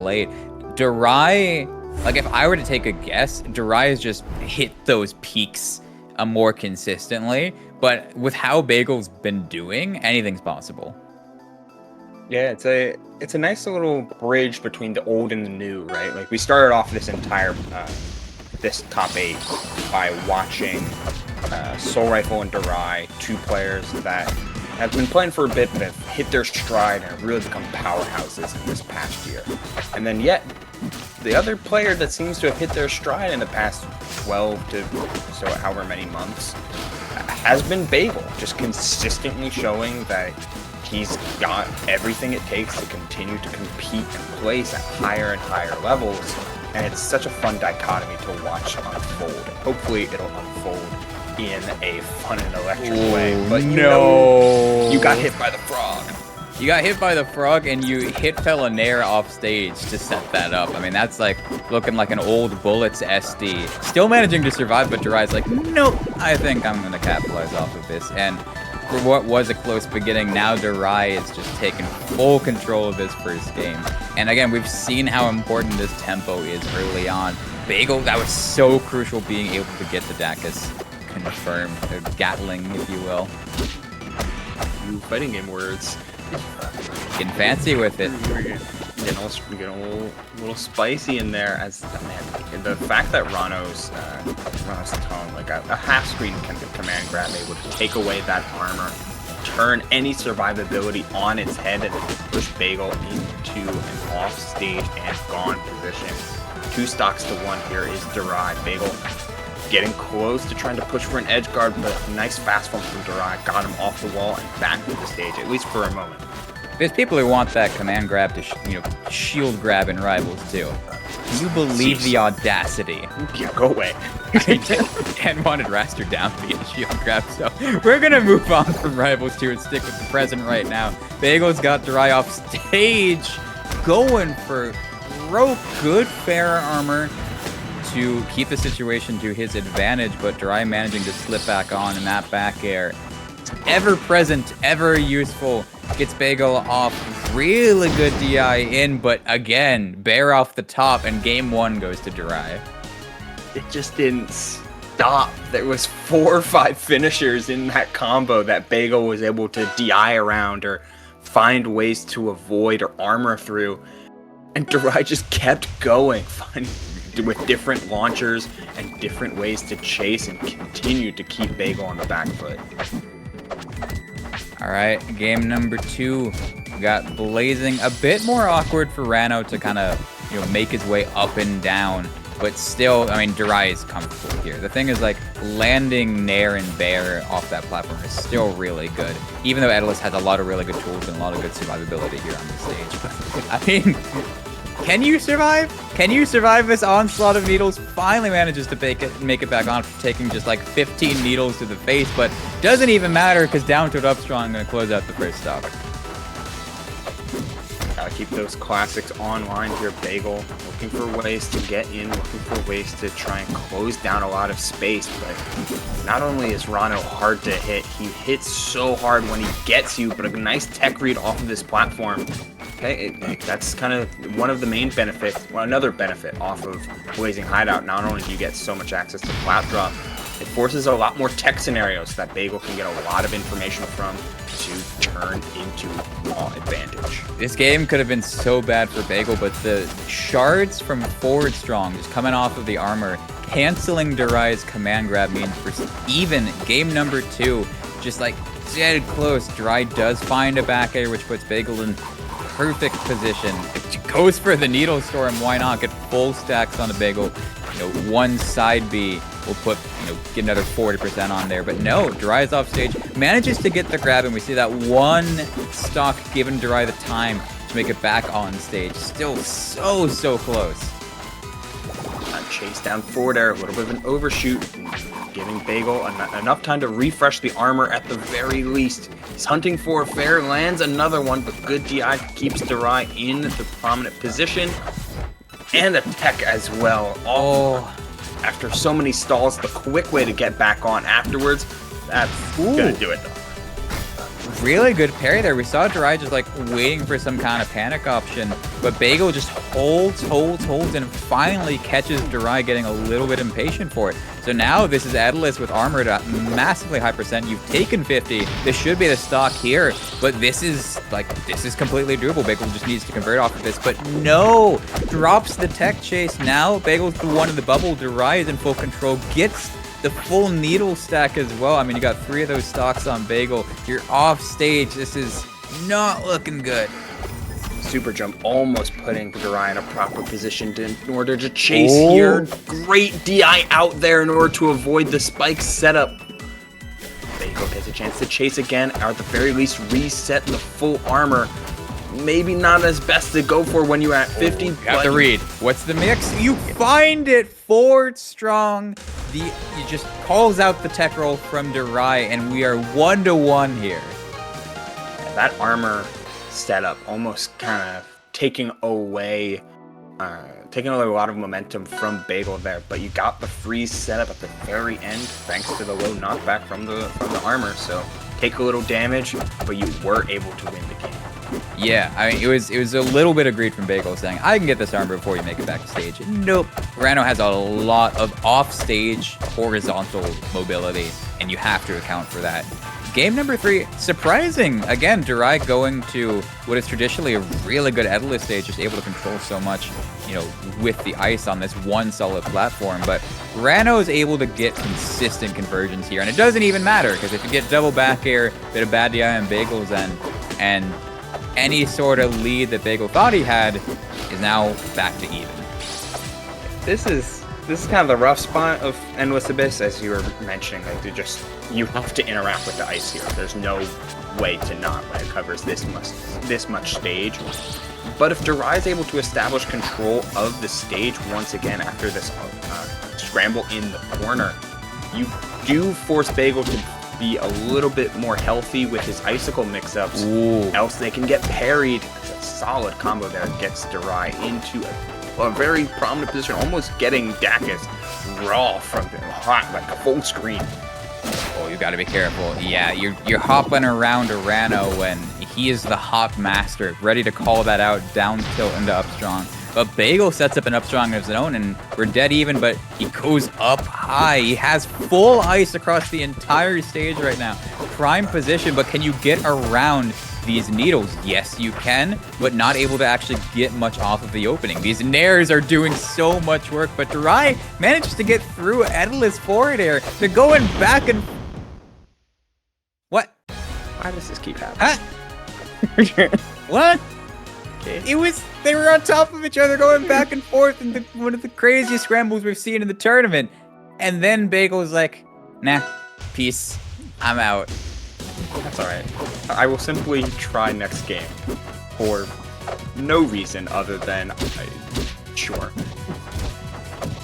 played. Darai, like if I were to take a guess, Darai has just hit those peaks more consistently. But with how Bagel's been doing, anything's possible. Yeah, it's a nice little bridge between the old and the new, right? Like we started off this entire this top 8 by watching Soul Rifle and Darai, 2 players that have been playing for a bit but have hit their stride and have really become powerhouses in this past year. And then yet, the other player that seems to have hit their stride in the past 12 to so however many months has been Bagel, just consistently showing that he's got everything it takes to continue to compete and place at higher and higher levels. And it's such a fun dichotomy to watch unfold. Hopefully it'll unfold in a fun and electric way. But you got hit by the frog. You got hit by the frog and you hit Felinair off stage to set that up. I mean, that's like looking like an old Bullets SD. Still managing to survive, but Darai's like, nope, I think I'm going to capitalize off of this. And for what was a close beginning, now Darai is just taking full control of this first game. And again, we've seen how important this tempo is early on. Bagel, that was so crucial, being able to get the Dacus confirmed, or Gatling, if you will. Ooh, fighting game words. Getting fancy with it. Getting a little spicy in there. As man, the fact that Rano's tongue, like a half-screen command grab, able to take away that armor, turn any survivability on its head, and push Bagel into an off-stage and gone position. 2 stocks to 1 here is Darai. Bagel getting close to trying to push for an edge guard, but a nice fast form from Darai got him off the wall and back to the stage, at least for a moment. There's people who want that command grab to, shield grab in Rivals too. Can you believe the audacity? Yeah, go away. And wanted Raster down via shield grab, so we're gonna move on from Rivals 2 and stick with the present right now. Bagel's got Darai off stage, going for good fair armor to keep the situation to his advantage, but Darai managing to slip back on in that back air. Ever present, ever useful, gets Bagel off really good DI in, but again, bear off the top, and game 1 goes to Darai. It just didn't stop. There was 4 or 5 finishers in that combo that Bagel was able to DI around or find ways to avoid or armor through, and Darai just kept going, with different launchers and different ways to chase and continue to keep Bagel on the back foot. All right, game number 2. We got Blazing. A bit more awkward for Rano to kind of, make his way up and down. But still, I mean, Darai is comfortable here. The thing is, like, landing Nair and Bear off that platform is still really good. Even though Edalus has a lot of really good tools and a lot of good survivability here on the stage. But, I mean, can you survive? Can you survive this onslaught of needles? Finally manages to make it back on after taking just like 15 needles to the face, but doesn't even matter because down to it up strong, going to close out the first stock. Gotta keep those classics online here, Bagel. Looking for ways to get in, looking for ways to try and close down a lot of space, but not only is Rano hard to hit, he hits so hard when he gets you, but a nice tech read off of this platform. Okay, that's kind of one of the main benefits, another benefit off of Blazing Hideout. Not only do you get so much access to flat drop, it forces a lot more tech scenarios that Bagel can get a lot of information from to turn into raw advantage. This game could have been so bad for Bagel, but the shards from forward strong just coming off of the armor, canceling Darai's command grab means for even game number 2, just like dead close. Darai does find a back air, which puts Bagel in perfect position. It goes for the needle storm. Why not get full stacks on the Bagel? One side B will put, get another 40% on there. But no, Darai's off stage, manages to get the grab, and we see that one stock giving Darai the time to make it back on stage. Still so close. Chase down forward air, a little bit of an overshoot, giving Bagel enough time to refresh the armor at the very least. He's hunting for a fair, lands another one, but good DI keeps Darai in the prominent position. And a tech as well. After so many stalls, the quick way to get back on afterwards, that's gonna do it though. really good parry there. We saw Darai just like waiting for some kind of panic option, but Bagel just holds, and finally catches Darai getting a little bit impatient for it. So now this is Aether with armor at a massively high percent. You've taken 50. This should be the stock here, but this is completely doable. Bagel just needs to convert off of this, but no, drops the tech chase. Now Bagel's the one in the bubble. Darai is in full control, gets the full needle stack as well. I mean, you got 3 of those stocks on Bagel. You're off stage. This is not looking good. Super jump almost putting Darai in a proper position in order to chase here. Great DI out there in order to avoid the spike setup. Bagel gets a chance to chase again, or at the very least reset the full armor. Maybe not as best to go for when you're at 50. You have to read. What's the mix? You find it. Forward strong. He just calls out the tech roll from Darai, and we are 1-1 here. That armor setup almost kind of taking away a lot of momentum from Bagel there, but you got the freeze setup at the very end thanks to the low knockback from the armor. So take a little damage, but you were able to win the game. Yeah, I mean, it was a little bit of greed from Bagel saying, I can get this armor before you make it back to stage. Nope. Rano has a lot of off-stage horizontal mobility, and you have to account for that. Game number 3, surprising. Again, Darai going to what is traditionally a really good Aether stage, just able to control so much, you know, with the ice on this one solid platform. But Rano is able to get consistent conversions here, and it doesn't even matter, because if you get double back air, bit of bad DI on Bagel's end, and any sort of lead that Bagel thought he had is now back to even. This is kind of the rough spot of Endless Abyss, as you were mentioning. Like, you have to interact with the ice here. There's no way to not when it covers this much stage. But if Darai is able to establish control of the stage once again after this scramble in the corner, you do force Bagel to be a little bit more healthy with his icicle mix-ups. Else they can get parried. It's a solid combo there. Gets Darai into a very prominent position, almost getting Dacus raw from hot, like a full screen. Oh, you gotta be careful. Yeah, you're hopping around Rano when he is the hop master, ready to call that out down tilt into up strong. But Bagel sets up an up strong of his own, and we're dead even, but he goes up high. He has full ice across the entire stage right now. Prime position, but can you get around these needles? Yes, you can, but not able to actually get much off of the opening. These nairs are doing so much work, but Darai manages to get through Aether's forward air. They're going back and... What? Why does this keep happening? Huh? What? They were on top of each other going back and forth in one of the craziest scrambles we've seen in the tournament. And then Bagel was like, nah, peace, I'm out. That's alright. I will simply try next game for no reason other than, sure.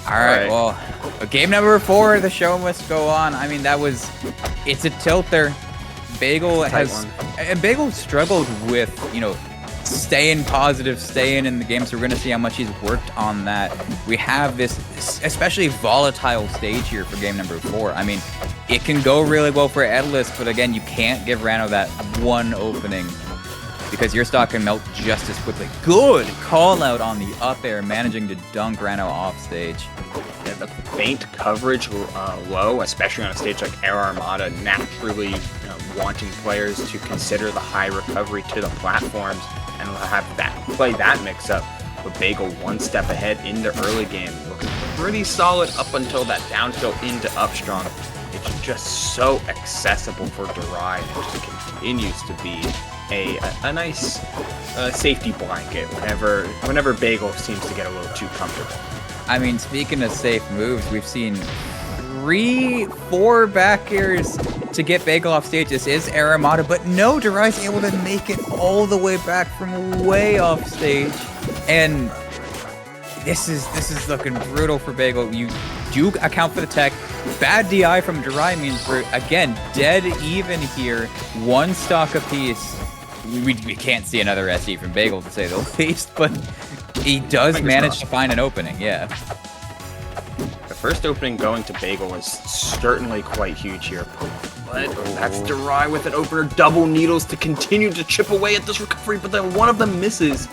Alright, well, game number 4, the show must go on. I mean, it's a tilter. Bagel struggled with, you know, staying positive, staying in the game, so we're going to see how much he's worked on that. We have this especially volatile stage here for game number 4. I mean, it can go really well for Aether, but again, you can't give Rano that one opening because your stock can melt just as quickly. Good call out on the up air, managing to dunk Rano off stage. Yeah, the faint coverage low, especially on a stage like Air Armada, naturally wanting players to consider the high recovery to the platforms and have that play that mix up. With Bagel one step ahead in the early game, looking pretty solid up until that down tilt into up strong. It's just so accessible for Darai, and it just continues to be a nice safety blanket whenever Bagel seems to get a little too comfortable. I mean, speaking of safe moves, we've seen 3-4 back airs to get Bagel off stage. This is Air Armada, but no, Darai's able to make it all the way back from way off stage. And this is looking brutal for Bagel. You do account for the tech. Bad DI from Darai means we're, again, dead even here. One stock apiece. We can't see another SE from Bagel, to say the least, but he does manage to find an opening, yeah. The first opening going to Bagel is certainly quite huge here. But that's Darai with an opener, double needles to continue to chip away at this recovery, but then one of them misses.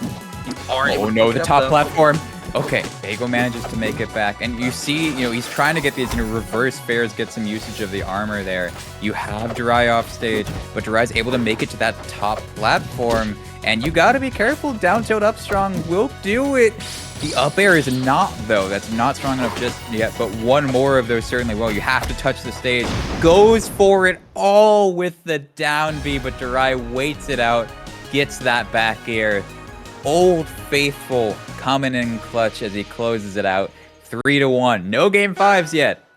Oh no, the top platform. Okay, Bagel manages to make it back. And you see, he's trying to get these, reverse fairs, get some usage of the armor there. You have Darai off stage, but Darai's able to make it to that top platform. And you gotta be careful, down tilt up strong will do it. The up air is not, though. That's not strong enough just yet, but one more of those certainly will. You have to touch the stage. Goes for it all with the down B, but Darai waits it out, gets that back air. Old Faithful coming in clutch as he closes it out. 3-1. No game 5s yet.